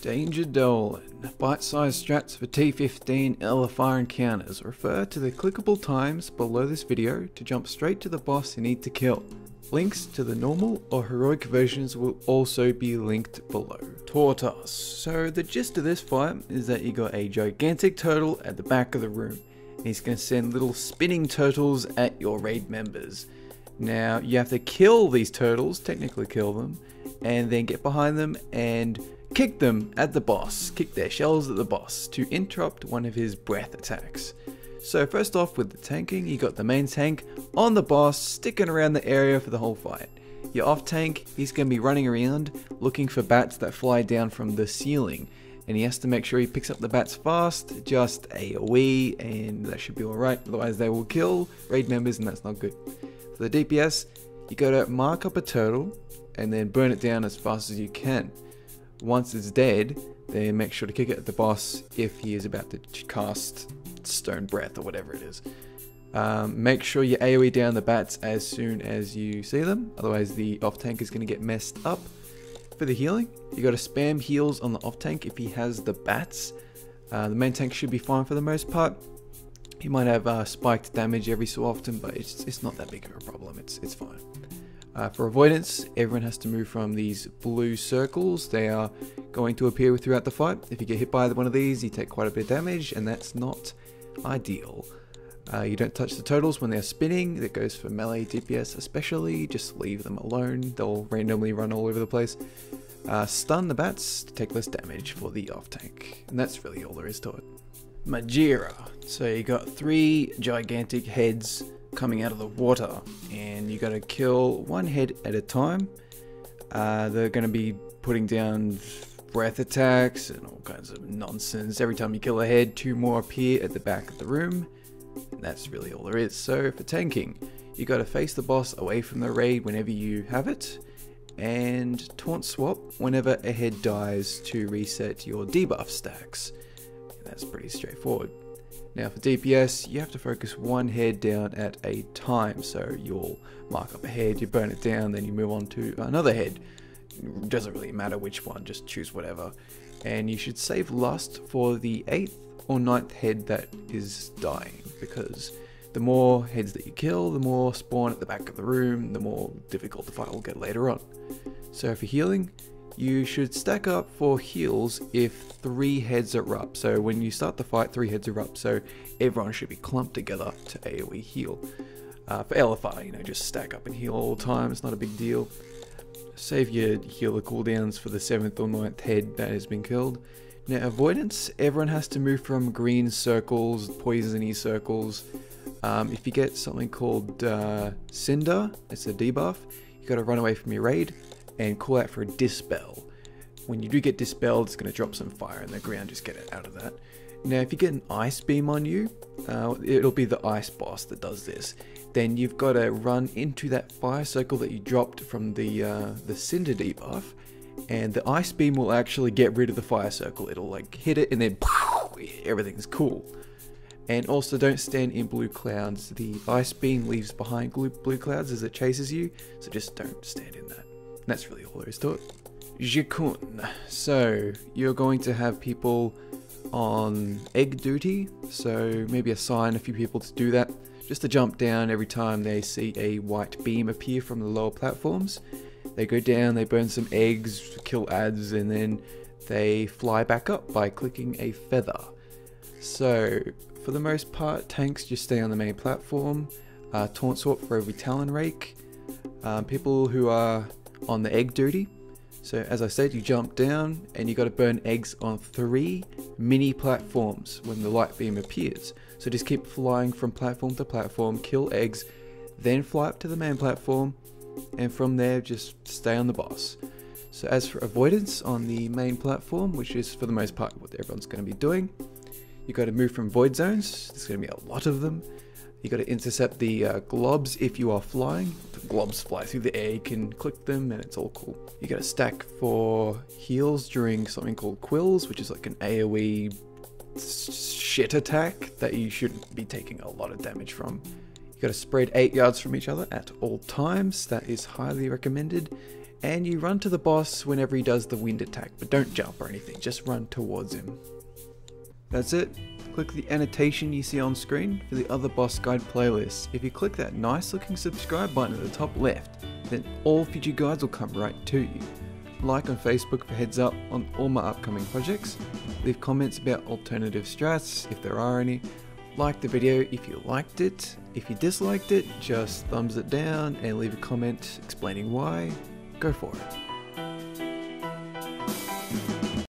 Danger Dolan. Bite-sized strats for T15 LFR encounters. Refer to the clickable times below this video to jump straight to the boss you need to kill. Links to the normal or heroic versions will also be linked below. Tortoise. So the gist of this fight is that you got a gigantic turtle at the back of the room. He's going to send little spinning turtles at your raid members. Now you have to kill these turtles, technically kill them, and then get behind them and kick them at the boss, kick their shells at the boss to interrupt one of his breath attacks. So first off with the tanking, you got the main tank on the boss sticking around the area for the whole fight. Your off tank, he's going to be running around looking for bats that fly down from the ceiling, and he has to make sure he picks up the bats fast, just AoE, and that should be alright, otherwise they will kill raid members and that's not good. For the DPS, you got to mark up a turtle and then burn it down as fast as you can. Once it's dead, then make sure to kick it at the boss if he is about to cast Stone Breath or whatever it is. Make sure you AoE down the bats as soon as you see them, otherwise the off tank is going to get messed up. For the healing, you got to spam heals on the off tank if he has the bats. The main tank should be fine for the most part. He might have spiked damage every so often, but it's not that big of a problem. It's fine. For avoidance, everyone has to move from these blue circles. They are going to appear throughout the fight. If you get hit by one of these, you take quite a bit of damage, and that's not ideal. You don't touch the turtles when they're spinning. That goes for melee DPS especially. Just leave them alone. They'll randomly run all over the place. Stun the bats to take less damage for the off tank. And that's really all there is to it. Majira. So you got 3 gigantic heads coming out of the water, and you got to kill one head at a time. They're going to be putting down breath attacks and all kinds of nonsense. Every time you kill a head, 2 more appear at the back of the room, and that's really all there is. So for tanking, you got to face the boss away from the raid whenever you have it, and taunt swap whenever a head dies to reset your debuff stacks. And that's pretty straightforward. Now for DPS, you have to focus one head down at a time, so you'll mark up a head, you burn it down, then you move on to another head. It doesn't really matter which one, just choose whatever. And you should save lust for the 8th or 9th head that is dying, because the more heads that you kill, the more spawn at the back of the room, the more difficult the fight will get later on. So for healing, you should stack up for heals if 3 heads are up. So when you start the fight, 3 heads are up, so everyone should be clumped together to AoE heal. For LFR, just stack up and heal all the time, it's not a big deal. Save your healer cooldowns for the 7th or 9th head that has been killed. Now avoidance, everyone has to move from green circles, poisony circles. If you get something called Cinder, it's a debuff, you got to run away from your raid and call out for a dispel. When you do get dispelled, it's going to drop some fire in the ground, just get it out of that. Now if you get an ice beam on you, it'll be the ice boss that does this. Then you've got to run into that fire circle that you dropped from the cinder debuff, and the ice beam will actually get rid of the fire circle. It'll like hit it and then everything's cool. And also don't stand in blue clouds. The ice beam leaves behind blue clouds as it chases you, so just don't stand in that. And that's really all there is to it. Jikun. So you're going to have people on egg duty, so maybe assign a few people to do that, just to jump down every time they see a white beam appear from the lower platforms. They go down, they burn some eggs, kill ads, and then they fly back up by clicking a feather. So for the most part, tanks just stay on the main platform. Taunt swap for every Talon Rake. People who are on the egg duty, so as I said, you jump down and you got to burn eggs on 3 mini platforms when the light beam appears. So just keep flying from platform to platform, kill eggs, then fly up to the main platform, and from there just stay on the boss. So as for avoidance on the main platform, which is for the most part what everyone's going to be doing, you got to move from void zones. There's going to be a lot of them. You got to intercept the globs if you are flying. The globs fly through the air, you can click them and it's all cool. You got to stack for heals during something called Quills, which is like an AoE shit attack that you shouldn't be taking a lot of damage from. You got to spread 8 yards from each other at all times. That is highly recommended. and you run to the boss whenever he does the wind attack, but don't jump or anything, just run towards him. That's it. Click the annotation you see on screen for the other boss guide playlists. If you click that nice looking subscribe button at the top left, then all future guides will come right to you. Like on Facebook for heads up on all my upcoming projects. Leave comments about alternative strats if there are any. Like the video if you liked it. If you disliked it, just thumbs it down and leave a comment explaining why. Go for it.